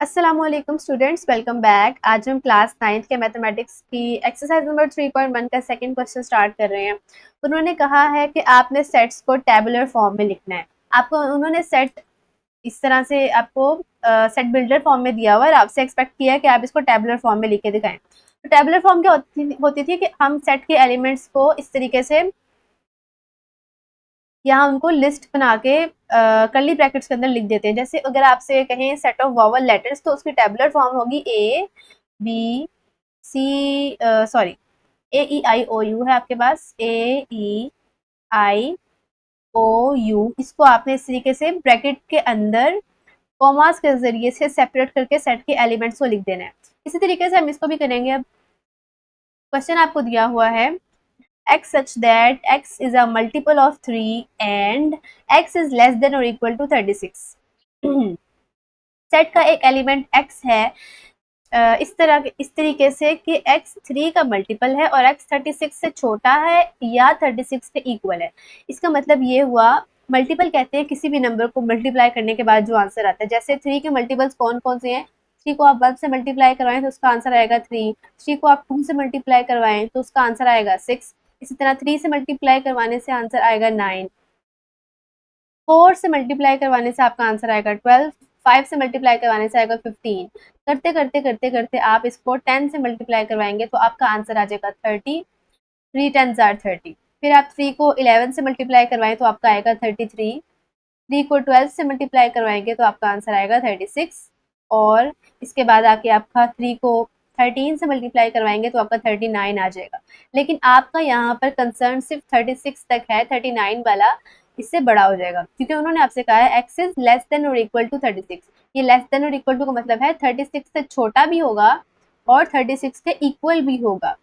अस्सलामुअलैकुम students, welcome back. आज हम क्लास 9th के मैथमेटिक्स की एक्सरसाइज नंबर 3.1 का सेकंड क्वेश्चन स्टार्ट कर रहे हैं। उन्होंने कहा है कि आपने सेट्स को टेबुलर फॉर्म में लिखना है। आपको उन्होंने सेट इस तरह से आपको सेट बिल्डर फॉर्म में दिया हुआ है और आपसे एक्सपेक्ट किया है कि आप इसको टेबुलर फॉर्म में लिख के दिखाएं। तो टेबुलर फॉर्म क्या होती थी कि हम सेट के एलिमेंट्स को इस तरीके से यहाँ उनको लिस्ट बना के कर्ली ब्रैकेट्स के अंदर लिख देते हैं। जैसे अगर आपसे कहें सेट ऑफ वॉवल लेटर्स तो उसकी टेबुलर फॉर्म होगी A B C, sorry, A E I O U है आपके पास, ए ई आई ओ यू। इसको आपने इस तरीके से ब्रैकेट के अंदर कॉमास के जरिए से सेपरेट करके सेट के एलिमेंट्स को लिख देना है। इसी तरीके से हम इसको भी करेंगे। अब क्वेश्चन आपको दिया हुआ है x such that x is a multiple of 3 and x is less than or equal to 36। Set का एक एलिमेंट x है इस तरीके से कि x 3 का मल्टीपल है और x 36 से छोटा है या 36 के इक्वल है। इसका मतलब ये हुआ, मल्टीपल कहते हैं किसी भी नंबर को मल्टीप्लाई करने के बाद जो आंसर आता है। जैसे 3 के मल्टीपल्स कौन कौन से हैं? 3 को आप 1 से मल्टीप्लाई करवाएं तो उसका आंसर आएगा 3। 3 को आप 2 से मल्टीप्लाई करवाएं तो उसका आंसर आएगा 6। इसी तरह 3 से मल्टीप्लाई करवाने से आंसर आएगा 9। 4 से मल्टीप्लाई करवाने से आपका आंसर आएगा 12। 5 से मल्टीप्लाई करवाने से आएगा 15। करते करते करते करते आप इसको 10 से मल्टीप्लाई करवाएंगे तो आपका आंसर आ जाएगा 30। 3 10s are 30। फिर आप 3 को 11 से मल्टीप्लाई करवाएं तो आपका आएगा 33। 3 को 12 से मल्टीप्लाई करवाएंगे तो आपका आंसर आएगा 36। और इसके बाद आके आपका 3 को 13 से मल्टीप्लाई करवाएंगे तो आपका 39 आ जाएगा। लेकिन आपका यहाँ पर कंसर्न सिर्फ 36 तक है, 39 वाला इससे बड़ा हो जाएगा क्योंकि उन्होंने आपसे कहा है एक्स इज लेस देन और इक्वल टू 36। ये लेस देन और इक्वल टू का मतलब है 36 से छोटा भी होगा और 36 के इक्वल भी होगा।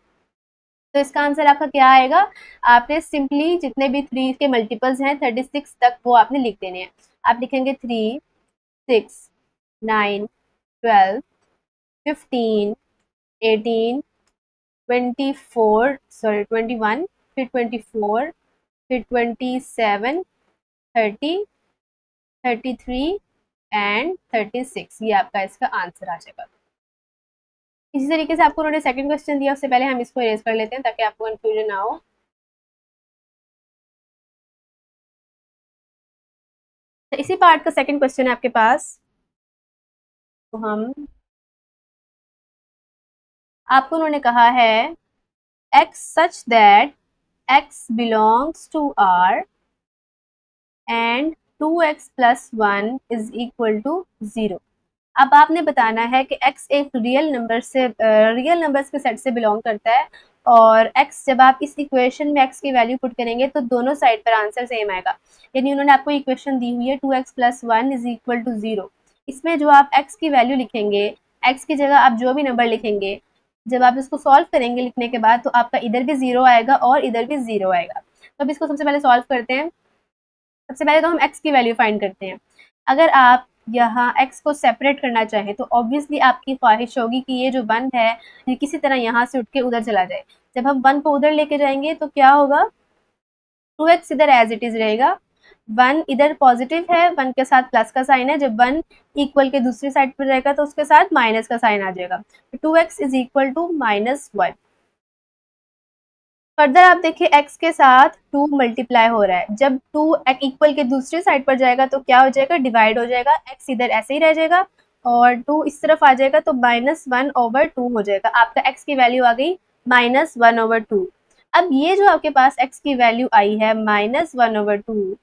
तो इसका आंसर आपका क्या आएगा? आपने सिंपली जितने भी 3 के मल्टीपल्स हैं 36 तक वो आपने लिख देने हैं। आप लिखेंगे 3 6 9 12 15 18 24, सॉरी 21, फिर 24, फिर 27, 30, 33 एंड 36। ये आपका इसका आंसर आ जाएगा। इसी तरीके से आपको उन्होंने सेकंड क्वेश्चन दिया, उससे पहले हम इसको इरेज कर लेते हैं ताकि आपको कंफ्यूजन ना हो। तो इसी पार्ट का सेकंड क्वेश्चन है आपके पास। तो हम आपको उन्होंने कहा है x such that x belongs to R and 2x plus 1 is equal to 0। अब आपने बताना है कि x एक रियल नंबर से रियल नंबर्स के सेट से बिलोंग करता है और x जब आप इस इक्वेशन में x की वैल्यू पुट करेंगे तो दोनों साइड पर आंसर सेम आएगा। यानी उन्होंने आपको इक्वेशन दी हुई है 2x plus 1 is equal to 0। इसमें जो आप x की वैल्यू लिखेंगे, x की जगह आप जो भी नंबर लिखेंगे, जब आप इसको सॉल्व करेंगे लिखने के बाद तो आपका इधर भी 0 आएगा और इधर भी 0 आएगा। तो अब इसको सबसे पहले सॉल्व करते हैं। सबसे पहले तो हम x की वैल्यू फाइंड करते हैं। अगर आप यहाँ x को सेपरेट करना चाहें तो ऑब्वियसली आपकी ख्वाहिश होगी कि ये जो 1 है ये किसी तरह यहाँ से उठ के उधर चला जाए। जब हम 1 को उधर लेके जाएंगे तो क्या होगा? 2x इधर एज इट इज रहेगा। 1 इधर पॉजिटिव है, 1 के साथ प्लस का साइन है। जब 1 इक्वल के दूसरी साइड पर रहेगा तो उसके साथ माइनस का साइन आ जाएगा। 2x is equal to -1। Further आप देखिए x के साथ 2 मल्टीप्लाई हो रहा है। जब 2 इक्वल के दूसरी साइड पर जाएगा तो क्या हो जाएगा? डिवाइड हो जाएगा। x इधर ऐसे ही रह जाएगा और 2 इस तरफ आ जाएगा तो -1/2 हो जाएगा। आपका x की वैल्यू आ गई -1/2। अब ये जो आपके पास x की वैल्यू आई है -1/2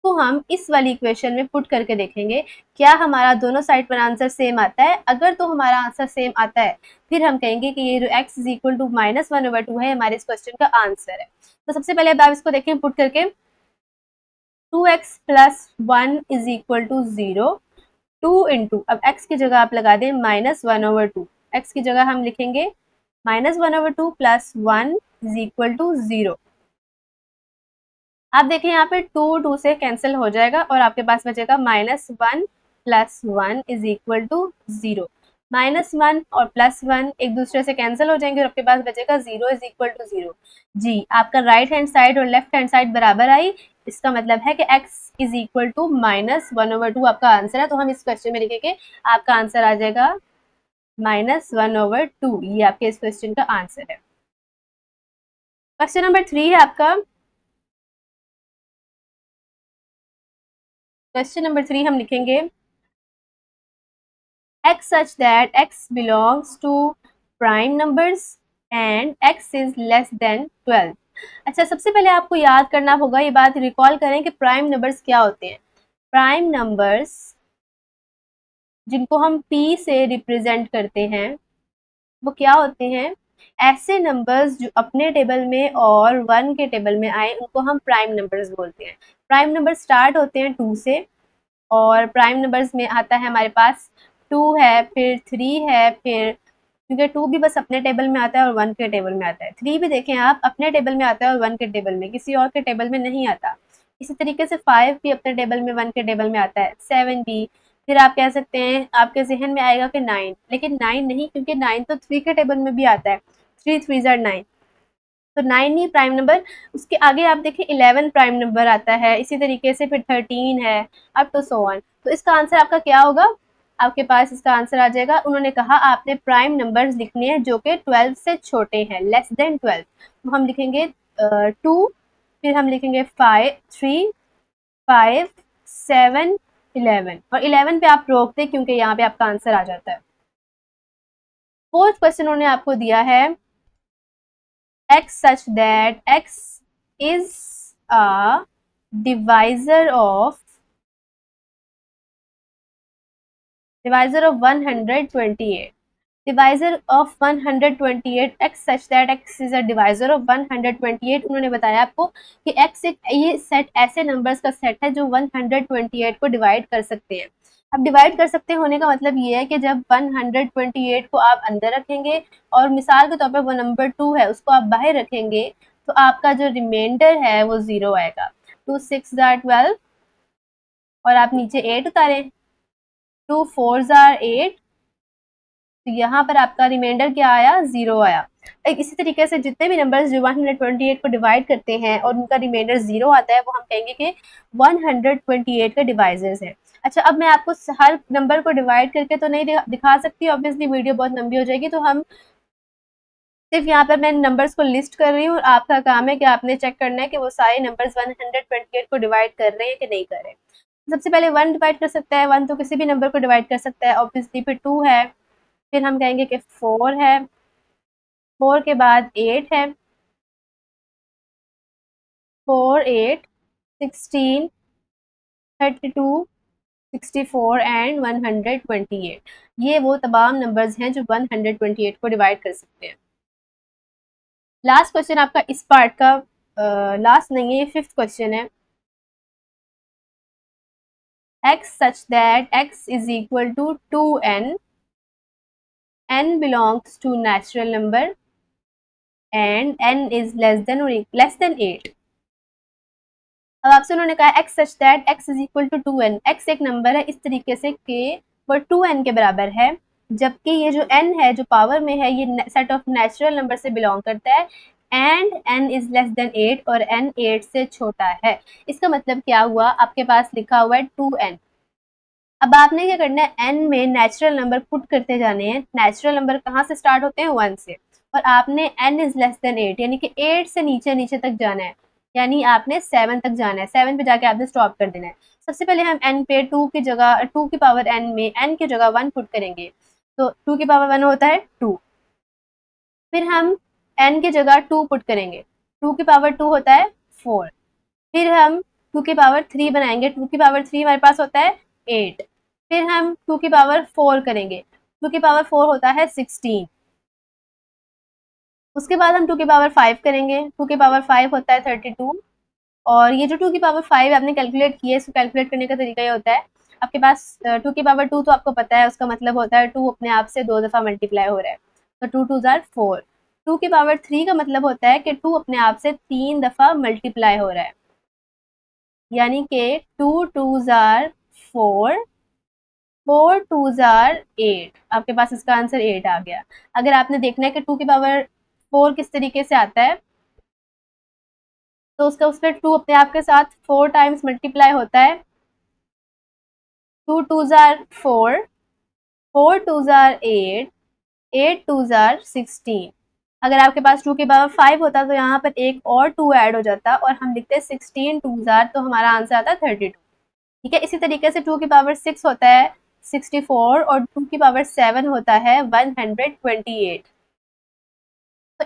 को हम इस वाली इक्वेशन में पुट करके देखेंगे क्या हमारा दोनों साइड पर आंसर सेम आता है। अगर तो हमारा आंसर सेम आता है फिर हम कहेंगे कि ये जो x इज इक्वल टू -1/2 है हमारे इस क्वेश्चन का आंसर है। तो सबसे पहले अब आप इसको देखें पुट करके। 2x plus 1 is equal to 0। 2 into, अब x की जगह आप लगा दें -1/2। x की जगह हम लिखेंगे -1/2 प्लस 1 इज इक्वल टू 0। आप देखें यहाँ पे 2 से कैंसिल हो जाएगा और आपके पास बचेगा -1 प्लस 1 इज इक्वल टू 0। -1 और +1 एक दूसरे से कैंसिल हो जाएंगे और आपके पास बचेगा 0 इज इक्वल टू 0। जी, आपका राइट हैंड साइड और लेफ्ट हैंड साइड बराबर आई। इसका मतलब है कि x इज इक्वल टू -1/2 आपका आंसर है। तो हम इस क्वेश्चन में लिखेंगे, आपका आंसर आ जाएगा -1/2। ये आपके इस क्वेश्चन का आंसर है। क्वेश्चन नंबर 3 है आपका। क्वेश्चन नंबर 3 हम लिखेंगे x such that x belongs to prime numbers and x is less than 12। अच्छा, सबसे पहले आपको याद करना होगा, ये बात रिकॉल करें कि प्राइम नंबर्स क्या होते हैं। प्राइम नंबर्स जिनको हम p से रिप्रेजेंट करते हैं वो क्या होते हैं, ऐसे नंबर्स जो अपने टेबल में और 1 के टेबल में आए उनको हम प्राइम नंबर्स बोलते हैं। प्राइम नंबर स्टार्ट होते हैं 2 से, और प्राइम नंबर्स में आता है हमारे पास 2 है, फिर 3 है, फिर क्योंकि 2 भी बस अपने टेबल में आता है और 1 के टेबल में आता है। 3 भी देखें आप, अपने टेबल में आता है और 1 के टेबल में, किसी और के टेबल में नहीं आता। इसी तरीके से 5 भी अपने टेबल में 1 के टेबल में आता है, 7 भी। फिर आप कह सकते हैं, आपके जहन में आएगा कि 9, लेकिन 9 नहीं, क्योंकि 9 तो 3 के टेबल में भी आता है, 3 3 आर 9, तो 9 ही प्राइम नंबर। उसके आगे आप देखिए 11 प्राइम नंबर आता है, इसी तरीके से फिर 13 है, अप टू सो ऑन। तो इसका आंसर आपका क्या होगा, आपके पास इसका आंसर आ जाएगा, उन्होंने कहा आपने प्राइम नंबर्स लिखने हैं जो कि 12 से छोटे हैं, लेस देन 12। तो हम लिखेंगे 2, फिर हम लिखेंगे 5 3 5 7 11, और 11 पे आप रोक दें क्योंकि यहाँ पे आपका आंसर आ जाता है। फोर्थ क्वेश्चन उन्होंने आपको दिया है x such that x is a divisor of 128। divisor of 128, x such that x is a divisor of 128। उन्होंने बताया आपको कि x एक ये सेट ऐसे नंबर्स का सेट है जो 128 को डिवाइड कर सकते हैं। अब डिवाइड कर सकते होने का मतलब ये है कि जब 128 को आप अंदर रखेंगे और मिसाल के तौर पर वो नंबर 2 है उसको आप बाहर रखेंगे, तो आपका जो रिमाइंडर है वो 0 आएगा। 2 6 12, और आप नीचे 8 उतारें, 2 4 8, तो यहाँ पर आपका रिमाइंडर क्या आया, 0 आया। इसी तरीके से जितने भी नंबर्स जो 128 को डिवाइड करते हैं और उनका रिमाइंडर 0 आता है, वो हम कहेंगे कि 128 के डिवाइजर्स हैं। अच्छा, अब मैं आपको हर नंबर को डिवाइड करके तो नहीं दिखा सकती, ऑब्वियसली वीडियो बहुत लंबी हो जाएगी, तो हम सिर्फ यहाँ पर मैं नंबर्स को लिस्ट कर रही हूँ और आपका काम है कि आपने चेक करना है कि वो सारे नंबर्स 128 को डिवाइड कर रहे हैं कि नहीं कर रहे। सबसे पहले 1 डिवाइड कर सकता है, 1 तो किसी भी नंबर को डिवाइड कर सकता है ऑब्वियसली, फिर 2 है, फिर हम कहेंगे कि 4 है, 4 के बाद 8 है, 4 8 16 32 64 एंड 128। ये वो तमाम नंबर्स हैं जो 128 को डिवाइड कर सकते हैं। लास्ट क्वेश्चन आपका इस पार्ट का, लास्ट नहीं है, ये 5th क्वेश्चन है। x such that x is equal to 2n, n belongs to natural number and n is less than 8। अब आपसे उन्होंने कहा x such that x is equal to 2n, x एक नंबर है इस तरीके से कि वो 2n के बराबर है, जबकि ये जो n है जो पावर में है ये सेट ऑफ नेचुरल नंबर से बिलोंग करता है, and n is less than 8 और n 8 से छोटा है। इसका मतलब क्या हुआ, आपके पास लिखा हुआ है 2n। अब आपने क्या करना है, n में नेचुरल नंबर पुट करते जाने हैं। नेचुरल नंबर कहाँ से स्टार्ट होते हैं, 1 से, और आपने n इज लेस देन 8 यानी कि 8 से नीचे नीचे तक जाना है, यानी आपने 7 तक जाना है, 7 पे जाके आपने स्टॉप कर देना है। सबसे पहले हम n पे 2 की जगह 2 की पावर n में n की जगह 1 पुट करेंगे, तो 2 की पावर 1 होता है 2। फिर हम n की जगह 2 पुट करेंगे, 2 की पावर 2 होता है 4। फिर हम 2 की पावर 3 बनाएंगे, 2 की पावर 3 हमारे पास होता है 8। फिर हम 2 की पावर 4 करेंगे, 2 की पावर 4 होता है 16। उसके बाद हम 2 की पावर 5 करेंगे, 2 की पावर 5 होता है 32। और ये जो 2 की पावर 5 आपने कैलकुलेट किया है, इसको कैलकुलेट करने का तरीका ये होता है, आपके पास 2 की पावर 2 तो आपको पता है, उसका मतलब होता है 2 अपने आप से 2 दफ़ा मल्टीप्लाई हो रहा है, तो 2 2 ज़ार 4। 2 की पावर 3 का मतलब होता है कि 2 अपने आप से 3 दफ़ा मल्टीप्लाई हो रहा है, यानी कि 2 2 ज़ार 4, 4 2 ज़ार 8। आपके पास इसका आंसर 8 आ गया। अगर आपने देखना है कि 2 की पावर 4 किस तरीके से आता है, तो उसका उस पर 2 अपने आप के साथ 4 टाइम्स मल्टीप्लाई होता है। 2 2s are 4, 4 2s are 8, 8 2s are 16। अगर आपके पास 2 की पावर 5 होता तो यहाँ पर एक और 2 ऐड हो जाता और हम लिखते 16 2s are, तो हमारा आंसर आता 32। ठीक है, इसी तरीके से 2 की पावर 6 होता है 64 और 2 की पावर 7 होता है 128। तो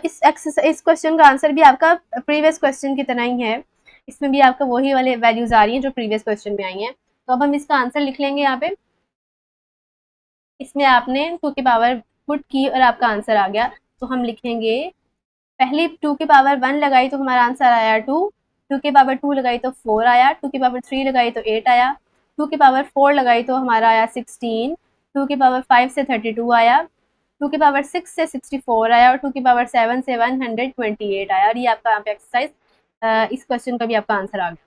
इस क्वेश्चन का आंसर भी आपका प्रीवियस क्वेश्चन की तरह ही है। इसमें भी आपका वही वाले वैल्यूज आ रही हैं जो प्रीवियस क्वेश्चन में आई हैं। तो अब हम इसका आंसर लिख लेंगे यहाँ पे। इसमें आपने 2 की पावर पुट की और आपका आंसर आ गया। तो हम लिखेंगे, पहली 2 की पावर 1 लगाई तो हमारा आंसर आया 2, 2 की पावर 2 लगाई तो 4 आया, 2 की पावर 3 लगाई तो 8 आया, 2 की पावर 4 लगाई तो हमारा आया 16, 2 की पावर 5 से 32 आया, 2 की पावर 6 से 64 आया और 2 की पावर 7 से 128 आया। और ये आपका यहाँ पे एक्सरसाइज इस क्वेश्चन का भी आपका आंसर आ गया।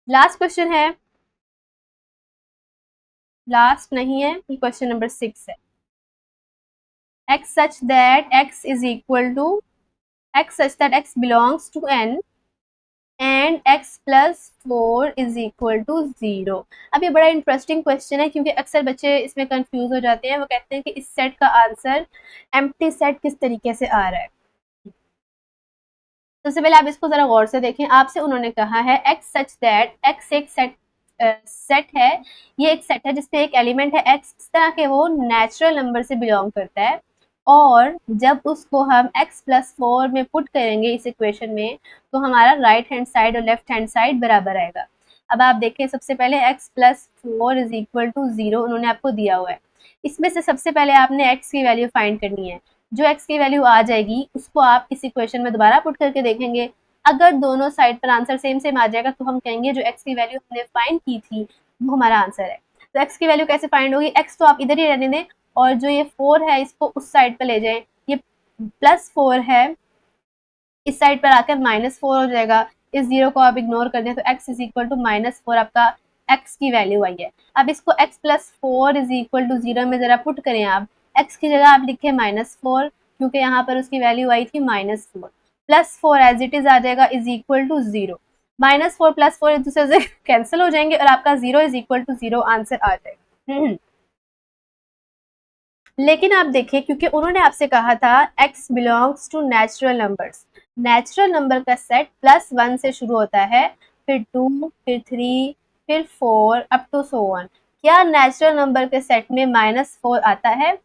लास्ट क्वेश्चन है, लास्ट नहीं है, ये क्वेश्चन नंबर 6 है। x such that x is equal to x such that x belongs to n and x plus 4 is equal to 0। अब ये बड़ा इंटरेस्टिंग क्वेश्चन है क्योंकि अक्सर बच्चे इसमें कंफ्यूज हो जाते हैं। वो कहते हैं कि इस सेट का आंसर एम्प्टी सेट किस तरीके से आ रहा है। सबसे पहले आप इसको जरा गौर से देखें। आपसे उन्होंने कहा है x सच दैट x एक सेट है, ये एक सेट है जिसमें एक एलिमेंट है x, इस तरह के वो नेचुरल नंबर से बिलोंग करता है और जब उसको हम x प्लस 4 में पुट करेंगे इस इक्वेशन में तो हमारा राइट हैंड साइड और लेफ्ट हैंड साइड बराबर आएगा। अब आप देखें, सबसे पहले x plus 4 is equal to 0 उन्होंने आपको दिया हुआ है। इसमें से सबसे पहले आपने x की वैल्यू फाइंड करनी है। जो x की वैल्यू आ जाएगी उसको आप इस इक्वेशन में दोबारा पुट करके देखेंगे। अगर दोनों साइड पर आंसर सेम सेम आ जाएगा तो हम कहेंगे जो x की वैल्यू हमने फाइंड की थी वो हमारा आंसर है। तो x की वैल्यू कैसे फाइंड होगी, x तो आप इधर ही रहने दें और जो ये 4 है इसको उस साइड पर ले जाएं। ये प्लस 4 है, इस साइड पर आकर -4 हो जाएगा। इस 0 को आप इग्नोर कर दें तो x इज इक्वल टू -4 आपका x की वैल्यू आई है। अब इसको x plus 4 is equal to 0 में जरा पुट करें आप। x की जगह आप लिखे -4 क्योंकि यहाँ पर उसकी वैल्यू आई थी -4, प्लस 4 एज इट इज आ जाएगा इज इक्वल टू 0। -4 प्लस 4 एक दूसरे से कैंसिल हो जाएंगे और आपका 0 इज इक्वल टू 0 आंसर आ जाएगा। लेकिन आप देखिए, क्योंकि उन्होंने आपसे कहा था x belongs to natural numbers, natural number का सेट +1 से शुरू होता है, फिर 2, फिर 3, फिर 4 अप टू सो ऑन। क्या नेचुरल नंबर के सेट में -4 आता है?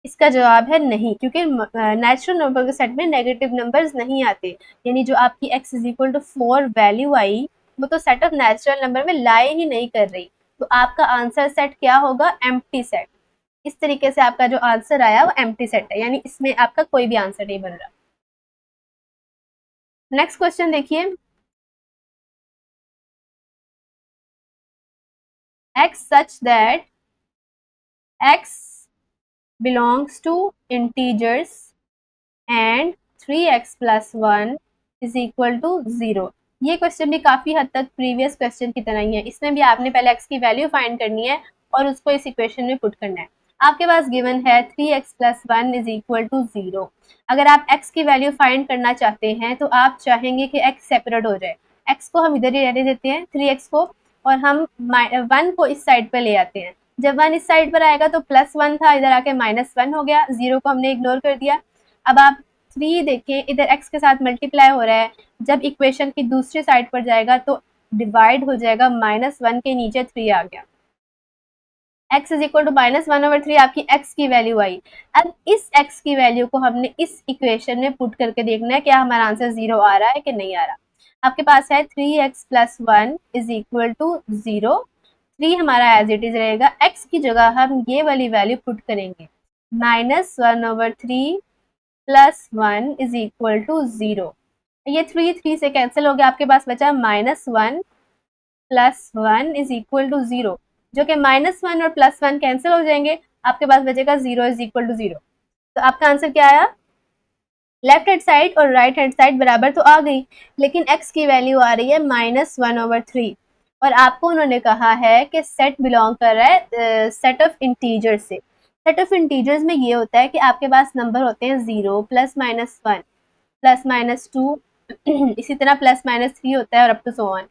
इसका जवाब है नहीं, क्योंकि नेचुरल नंबर के सेट में नेगेटिव नंबर्स नहीं आते। यानी जो आपकी x is equal to 4 value आई वो तो सेट ऑफ नेचुरल नंबर में लाए ही नहीं कर रही। तो आपका आंसर सेट क्या होगा? Empty set. इस तरीके से आपका जो आंसर आया वो एम्प्टी सेट है, यानी इसमें आपका कोई भी आंसर नहीं बन रहा। नेक्स्ट क्वेश्चन देखिए, x such that x belongs to integers and 3x plus 1 is equal to 0। ये क्वेश्चन भी काफी हद तक प्रीवियस क्वेश्चन की तरह ही है। इसमें भी आपने पहले x की वैल्यू फाइंड करनी है और उसको इस इक्वेशन में पुट करना है। आपके पास गिवन है 3x plus 1 is equal to 0। अगर आप x की वैल्यू फाइंड करना चाहते हैं तो आप चाहेंगे कि x सेपरेट हो जाए। x को हम इधर ही रहने देते हैं 3x को, और हम 1 को इस साइड पर ले आते हैं। जब 1 इस साइड पर आएगा तो +1 था, इधर आके -1 हो गया, 0 को हमने इग्नोर कर दिया। अब आप 3 देखें, इधर x के साथ मल्टीप्लाई हो रहा है, जब इक्वेशन की दूसरी साइड पर जाएगा तो डिवाइड हो जाएगा, -1 के नीचे 3 आ गया। x इज इक्वल टू -1/3 आपकी x की वैल्यू आई। अब इस x की वैल्यू को हमने इस इक्वेशन में पुट करके देखना है क्या हमारा आंसर 0 आ रहा है कि नहीं आ रहा। आपके पास है 3x plus 1 is equal to 0। 3 हमारा एज इट इज रहेगा, x की जगह हम ये वाली वैल्यू पुट करेंगे, -1/3 प्लस 1 इज इक्वल टू 0। ये 3 से कैंसिल हो गया, आपके पास बचा -1 प्लस 1 इज इक्वल टू 0, जो कि -1 और +1 कैंसिल हो जाएंगे, आपके पास बचेगा 0 इज इक्वल टू 0। तो आपका आंसर क्या आया? लेफ्ट हैंड साइड और राइट हैंड साइड बराबर तो आ गई, लेकिन x की वैल्यू आ रही है -1/3 और आपको उन्होंने कहा है कि सेट बिलोंग कर रहा है सेट ऑफ इंटीजर से। सेट ऑफ इंटीजर्स में ये होता है कि आपके पास नंबर होते हैं 0 +-1 +-2 इसी तरह +-3 होता है और अप टू सो ऑन।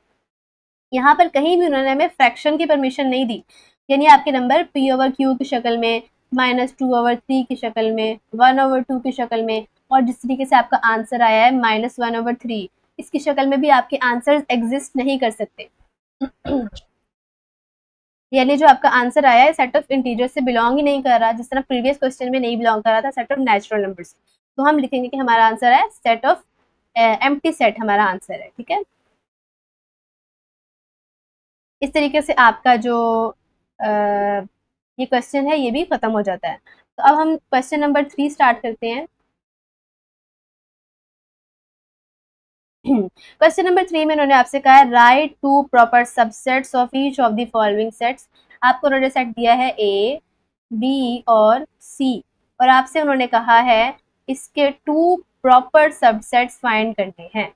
यहाँ पर कहीं भी उन्होंने हमें फ्रैक्शन की परमिशन नहीं दी, यानी आपके नंबर p/q की शक्ल में, -2/3 की शक्ल में, 1/2 की शक्ल में, और जिस तरीके से आपका आंसर आया है -1/3, इसकी शक्ल में भी आपके आंसर एग्जिस्ट नहीं कर सकते। यानी जो आपका आंसर आया है सेट ऑफ इंटीजर से बिलोंग ही नहीं कर रहा, जिस तरह प्रीवियस क्वेश्चन में नहीं बिलोंग कर रहा था सेट ऑफ नेचुरल नंबर्स। तो हम लिखेंगे कि हमारा आंसर है सेट ऑफ एम्प्टी सेट हमारा आंसर है, ठीक है। इस तरीके से आपका जो ये क्वेश्चन है ये भी खत्म हो जाता है। तो अब हम क्वेश्चन नंबर 3 स्टार्ट करते हैं। क्वेश्चन नंबर 3 में उन्होंने आपसे कहा है right to proper subsets of each of the following sets. आपको उन्होंने सेट दिया है ए, बी और सी, और आपसे उन्होंने कहा है इसके 2 प्रॉपर सबसेट्स फाइंड करने हैं।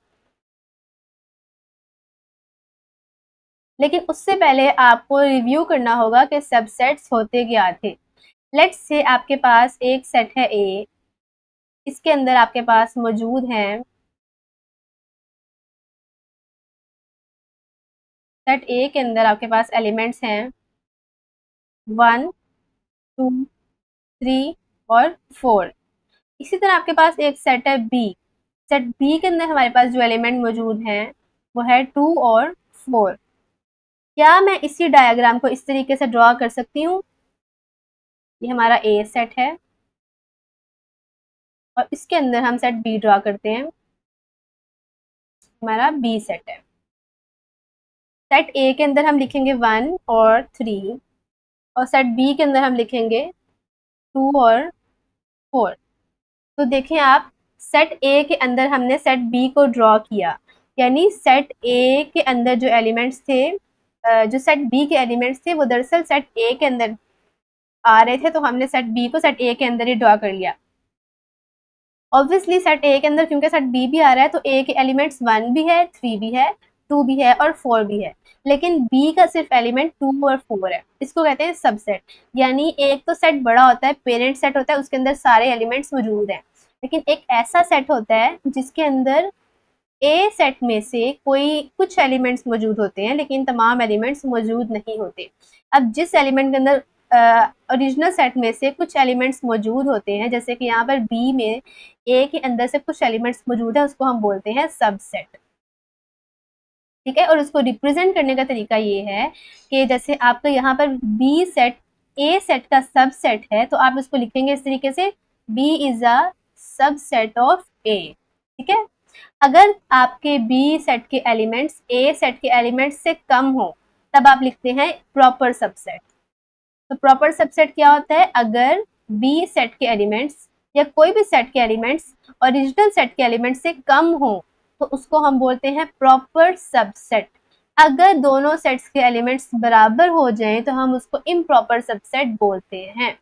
लेकिन उससे पहले आपको रिव्यू करना होगा कि सबसेट्स होते क्या थे। लेट्स से आपके पास एक सेट है ए, इसके अंदर आपके पास मौजूद हैं, सेट ए के अंदर आपके पास एलिमेंट्स हैं 1, 2, 3 और 4। इसी तरह आपके पास एक सेट है बी, सेट बी के अंदर हमारे पास जो एलिमेंट मौजूद हैं वो है 2 और 4। क्या मैं इसी डायग्राम को इस तरीके से ड्रॉ कर सकती हूँ? ये हमारा ए सेट है और इसके अंदर हम सेट बी ड्रॉ करते हैं, हमारा बी सेट है। सेट ए के अंदर हम लिखेंगे 1 और 3 और सेट बी के अंदर हम लिखेंगे 2 और 4। तो देखें आप, सेट ए के अंदर हमने सेट बी को ड्रॉ किया, यानी सेट ए के अंदर जो एलिमेंट्स थे, जो सेट बी के एलिमेंट्स थे वो दरअसल सेट ए के अंदर आ रहे थे, तो हमने सेट बी को सेट ए के अंदर ही ड्रॉ कर लिया। ऑब्वियसली सेट ए के अंदर क्योंकि सेट बी भी आ रहा है तो ए के एलिमेंट्स 1 भी है, 3 भी है, 2 भी है और 4 भी है, लेकिन बी का सिर्फ एलिमेंट 2 और 4 है। इसको कहते हैं सबसेट। यानी एक तो सेट बड़ा होता है, पेरेंट सेट होता है, उसके अंदर सारे एलिमेंट्स मौजूद हैं, लेकिन एक ऐसा सेट होता है जिसके अंदर ए सेट में से कोई कुछ एलिमेंट्स मौजूद होते हैं लेकिन तमाम एलिमेंट्स मौजूद नहीं होते। अब जिस एलिमेंट के अंदर ओरिजिनल सेट में से कुछ एलिमेंट्स मौजूद होते हैं, जैसे कि यहाँ पर बी में ए के अंदर से कुछ एलिमेंट्स मौजूद है, उसको हम बोलते हैं सबसेट, ठीक है। और उसको रिप्रेजेंट करने का तरीका ये है कि जैसे आपका यहाँ पर बी सेट ए सेट का सबसेट है तो आप इसको लिखेंगे इस तरीके से, B is a subset of A, ठीक है। अगर आपके बी सेट के एलिमेंट्स ए सेट के एलिमेंट्स से कम हो तब आप लिखते हैं प्रॉपर सबसेट। तो प्रॉपर सबसेट क्या होता है? अगर बी सेट के एलिमेंट्स या कोई भी सेट के एलिमेंट्स ओरिजिनल सेट के एलिमेंट्स से कम हो तो उसको हम बोलते हैं प्रॉपर सबसेट। अगर दोनों सेट्स के एलिमेंट्स बराबर हो जाएं तो हम उसको इम्प्रॉपर सबसेट बोलते हैं।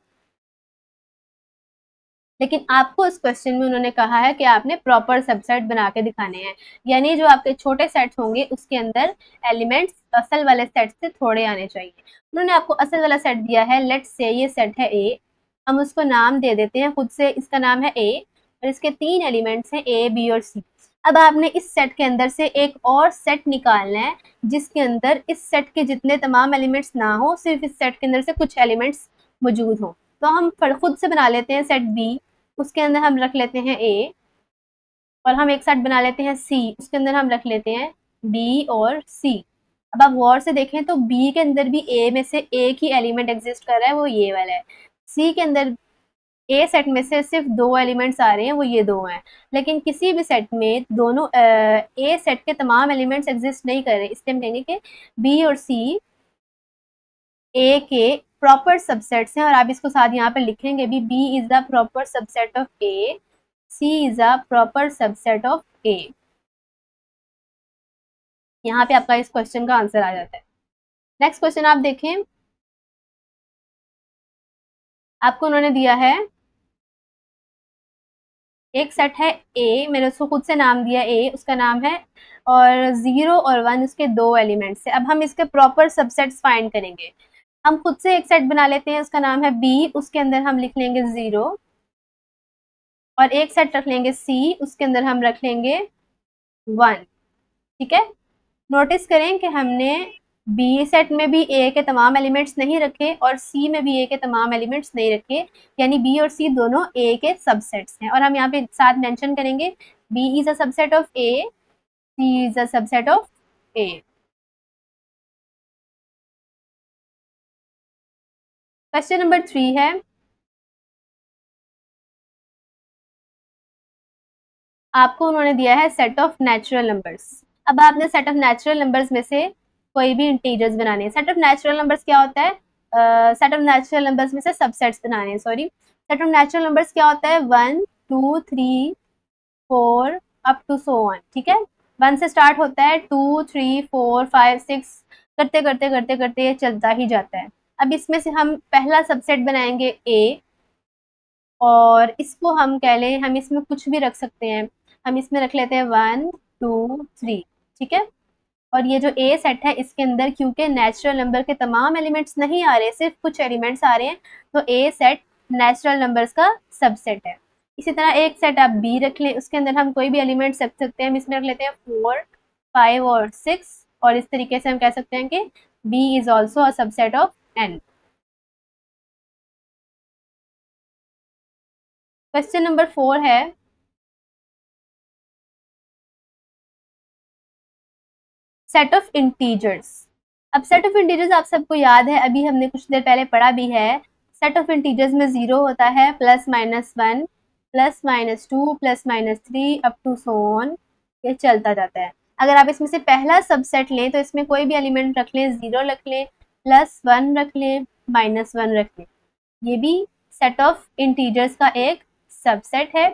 लेकिन आपको इस क्वेश्चन में उन्होंने कहा है कि आपने प्रॉपर सबसेट बना के दिखाने हैं, यानी जो आपके छोटे सेट्स होंगे उसके अंदर एलिमेंट्स असल वाले सेट से थोड़े आने चाहिए। उन्होंने आपको असल वाला सेट दिया है, लेट्स से ये सेट है ए, हम उसको नाम दे देते हैं खुद से, इसका नाम है ए और इसके 3 एलिमेंट्स हैं ए, बी और सी। अब आपने इस सेट के अंदर से एक और सेट निकालना है जिसके अंदर इस सेट के जितने तमाम एलिमेंट्स ना हो, सिर्फ इस सेट के अंदर से कुछ एलिमेंट्स मौजूद हो। तो हम खुद से बना लेते हैं सेट बी, उसके अंदर हम रख लेते हैं ए, और हम एक सेट बना लेते हैं सी, उसके अंदर हम रख लेते हैं बी और सी। अब आप गौर से देखें तो बी के अंदर भी ए में से एक ही एलिमेंट एग्जिस्ट कर रहा है, वो ये वाला है। सी के अंदर ए सेट में से सिर्फ 2 एलिमेंट्स आ रहे हैं, वो ये 2 हैं। लेकिन किसी भी सेट में दोनों ए सेट के तमाम एलिमेंट्स एग्जिस्ट नहीं कर रहे, इसलिए हम कहेंगे कि बी और सी ए के प्रॉपर सबसेट्स हैं। और आप इसको साथ यहाँ पर लिखेंगे भी, B is the proper subset of A, C is a proper subset of A. यहाँ पे आपका इस क्वेश्चन का आंसर आ जाता है। नेक्स्ट क्वेश्चन आप देखें, आपको उन्होंने दिया है एक सेट है ए, मैंने उसको खुद से नाम दिया ए, उसका नाम है, और 0 और 1 उसके 2 एलिमेंट्स है। अब हम इसके प्रॉपर सबसेट्स फाइंड करेंगे। हम खुद से एक सेट बना लेते हैं, उसका नाम है बी, उसके अंदर हम लिख लेंगे 0, और एक सेट रख लेंगे सी, उसके अंदर हम रख लेंगे 1। ठीक है, नोटिस करें कि हमने बी सेट में भी ए के तमाम एलिमेंट्स नहीं रखे और सी में भी ए के तमाम एलिमेंट्स नहीं रखे, यानी बी और सी दोनों ए के सबसेट्स हैं। और हम यहाँ पे साथ मेंशन करेंगे B is a subset of A, C is a subset of A. Question number 3 है, आपको उन्होंने दिया है सेट ऑफ नेचुरल नंबर्स। अब आपने सेट ऑफ नेचुरल नंबर्स में से कोई भी इंटीजर्स बनाने हैं। सेट ऑफ नेचुरल नंबर्स क्या होता है? सेट ऑफ नेचुरल नंबर्स में से सबसेट्स बनाने हैं, sorry. Set of natural numbers क्या होता है? 1 2 3 4 अप टू सो ऑन। ठीक है, 1 से स्टार्ट होता है, 2 3 4 5 6 करते करते करते करते ये चलता ही जाता है। अब इसमें से हम पहला सबसेट बनाएंगे ए, और इसको हम कह लें, हम इसमें कुछ भी रख सकते हैं। हम इसमें रख लेते हैं 1 2 3। ठीक है, और ये जो ए सेट है इसके अंदर क्योंकि नेचुरल नंबर के तमाम एलिमेंट्स नहीं आ रहे, सिर्फ कुछ एलिमेंट्स आ रहे हैं, तो ए सेट नेचुरल नंबर्स का सबसेट है। इसी तरह एक सेट आप बी रख लें, उसके अंदर हम कोई भी एलिमेंट्स रख सकते हैं। हम इसमें रख लेते हैं 4 5 और 6, और इस तरीके से हम कह सकते हैं कि B is also a subset of N. Question number 4 है, सेट ऑफ इंटीजर्स। अब सेट ऑफ इंटीजर्स आप सबको याद है, अभी हमने कुछ देर पहले पढ़ा भी है। सेट ऑफ इंटीजर्स में 0 होता है, +-1 +-2 +-3 अप टू सो ऑन, ये चलता जाता है। अगर आप इसमें से पहला सबसेट लें तो इसमें कोई भी एलिमेंट रख लें, 0 रख लें, +1 रख लें, -1 रख लें, ये भी सेट ऑफ इंटीजर्स का एक सबसेट है।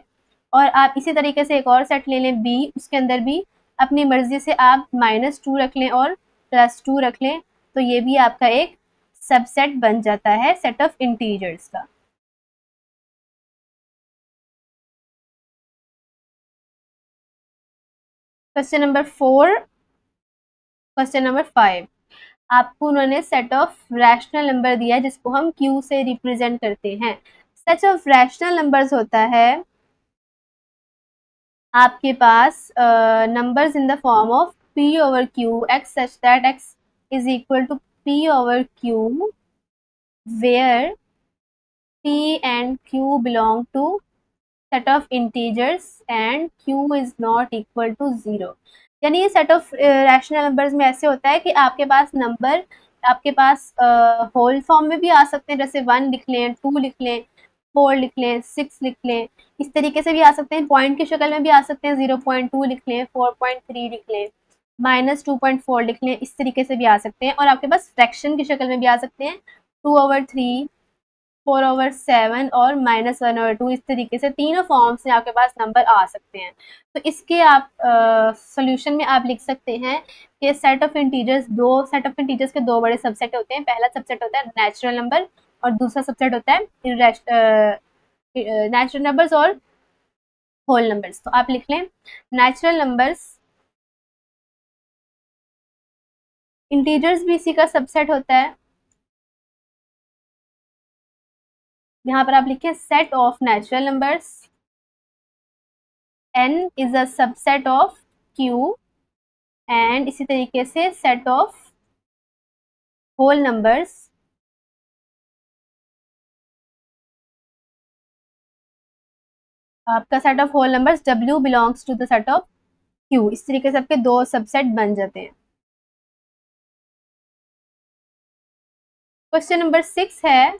और आप इसी तरीके से एक और सेट ले लें बी, उसके अंदर भी अपनी मर्जी से आप -2 रख लें और +2 रख लें, तो ये भी आपका एक सबसेट बन जाता है सेट ऑफ इंटीजर्स का। Question number 4। क्वेश्चन नंबर 5, आपको उन्होंने सेट ऑफ रैशनल नंबर दिया है जिसको हम क्यू से रिप्रेजेंट करते हैं। सेट ऑफ रैशनल नंबर्स होता है आपके पास numbers in the form of p over q x such that x is equal to p over q where p and q belong to set of integers and q is not equal to 0। यानी ये set of rational numbers में ऐसे होता है कि आपके पास number आपके पास whole form में भी आ सकते हैं, जैसे 1 लिख लें, 2 लिख लें, 4 लिख लें, 6 लिख लें, इस तरीके से भी आ सकते हैं। पॉइंट की शक्ल में भी आ सकते हैं, 0.2 लिख लें, 4.3 लिख लें, -2.4 लिख लें, इस तरीके से भी आ सकते हैं। और आपके पास फ्रैक्शन की शक्ल में भी आ सकते हैं, 2/3, 4/7 और -1/2, इस तरीके से तीनों फॉर्म से आपके पास नंबर आ सकते हैं। तो इसके आप सॉल्यूशन में आप लिख सकते हैं कि सेट ऑफ इंटीजर्स के दो बड़े सबसेट होते हैं। पहला सबसेट होता है नेचुरल नंबर और दूसरा सबसेट होता है नेचुरल नंबर्स और होल नंबर्स। तो आप लिख लें नेचुरल नंबर्स, इंटीजर्स भी इसी का सबसेट होता है। यहाँ पर आप लिखें set of natural numbers, n is a subset of q, and इसी तरीके से सेट ऑफ होल नंबर्स आपका set of whole numbers w belongs to the set of q। इस तरीके से आपके दो सबसेट बन जाते हैं। क्वेश्चन नंबर 6 है,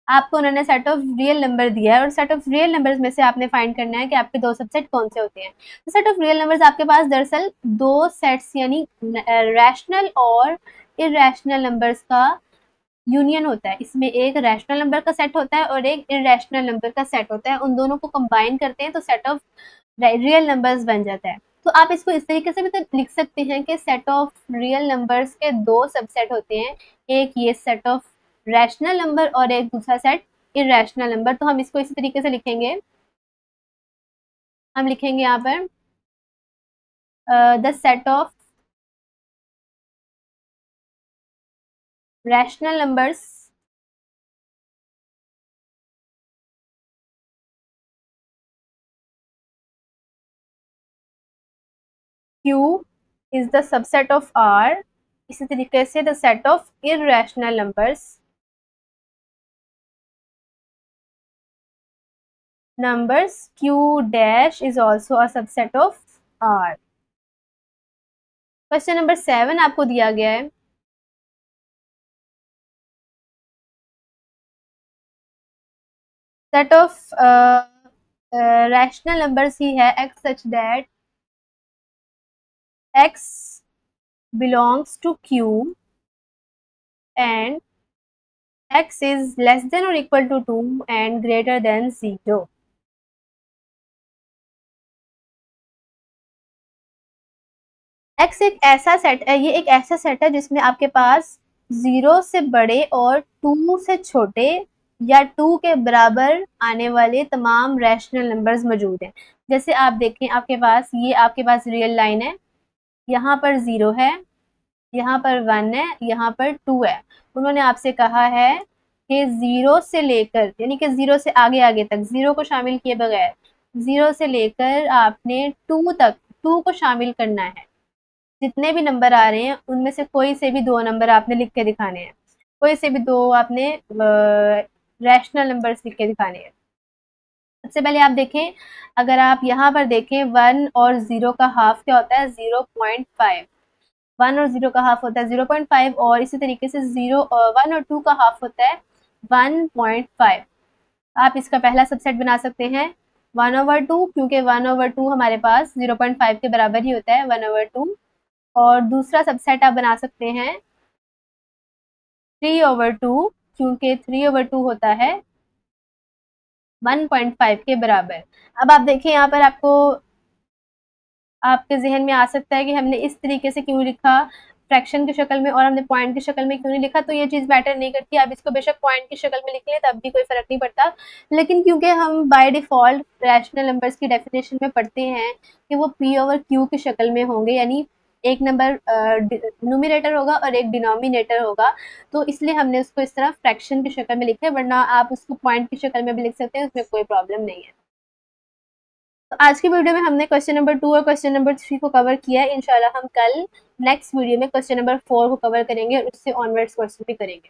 आपको उन्होंने सेट ऑफ रियल नंबर दिया है और सेट ऑफ रियल नंबर्स में से आपने फाइंड करना है कि आपके दो सबसेट कौन से होते हैं। तो सेट ऑफ रियल नंबर्स आपके पास दरअसल दो सेट्स यानी रैशनल और इरेशनल नंबर्स का यूनियन होता है। इसमें एक रैशनल नंबर का सेट होता है और एक इरेशनल नंबर का सेट होता है, उन दोनों को कंबाइन करते हैं तो सेट ऑफ रियल नंबर्स बन जाता है। तो आप इसको इस तरीके से भी तो लिख सकते हैं कि सेट ऑफ रियल नंबर्स के दो सबसेट होते हैं, एक ये सेट ऑफ रैशनल नंबर और एक दूसरा सेट इरेशनल नंबर। तो हम इसको इसी तरीके से लिखेंगे, हम लिखेंगे यहाँ पर the set of rational numbers Q is the subset of R. इसी तरीके से the set of irrational numbers Q dash is also a subset of R. Question number 7 आपको दिया गया है, set of rational numbers ही है x such that x belongs to Q and x is less than or equal to 2 and greater than 0. x एक ऐसा set है, ये एक ऐसा सेट है जिसमें आपके पास 0 से बड़े और 2 से छोटे या 2 के बराबर आने वाले तमाम रैशनल नंबर्स मौजूद हैं। जैसे आप देखें, आपके पास ये आपके पास रियल लाइन है, यहाँ पर 0 है, यहाँ पर 1 है, यहाँ पर 2 है। उन्होंने आपसे कहा है कि 0 से लेकर, यानी कि 0 से आगे आगे तक, 0 को शामिल किए बगैर 0 से लेकर आपने 2 तक 2 को शामिल करना है। जितने भी नंबर आ रहे हैं उनमें से कोई से भी 2 नंबर आपने लिख के दिखाने हैं, कोई से भी 2 आपने रैशनल नंबर्स लिख के दिखाने हैं। सबसे पहले आप देखें, अगर आप यहाँ पर देखें 1 और 0 का हाफ क्या होता है, 0.5। 1 और 0 का हाफ होता है 0.5 और इसी तरीके से 1 और 2 का हाफ होता है 1.5। आप इसका पहला सबसेट बना सकते हैं 1/2, क्योंकि 1/2 हमारे पास 0.5 के बराबर ही होता है 1/2। और दूसरा सबसेट आप बना सकते हैं 3/2, क्योंकि 3/2 होता है 1.5 के बराबर। अब आप देखिए, यहाँ पर आपके जहन में आ सकता है कि हमने इस तरीके से क्यों लिखा फ्रैक्शन की शक्ल में और हमने पॉइंट की शक्ल में क्यों नहीं लिखा। तो ये चीज़ मैटर नहीं करती, आप इसको बेशक पॉइंट की शक्ल में लिख लें तब भी कोई फर्क नहीं पड़ता। लेकिन क्योंकि हम बाय डिफॉल्ट रैशनल नंबर्स की डेफिनेशन में पढ़ते हैं कि वो p/q की शक्ल में होंगे, यानी एक नंबर न्यूमिनेटर होगा और एक डिनोमिनेटर होगा, तो इसलिए हमने उसको इस तरह फ्रैक्शन की शक्ल में लिखा है, वरना आप उसको पॉइंट की शक्ल में भी लिख सकते हैं, उसमें कोई प्रॉब्लम नहीं है। तो आज की वीडियो में हमने क्वेश्चन नंबर 2 और क्वेश्चन नंबर 3 को कवर किया है। इंशाल्लाह हम कल नेक्स्ट वीडियो में क्वेश्चन नंबर 4 को कवर करेंगे और उससे ऑनवर्ड्स क्वेश्चन भी करेंगे।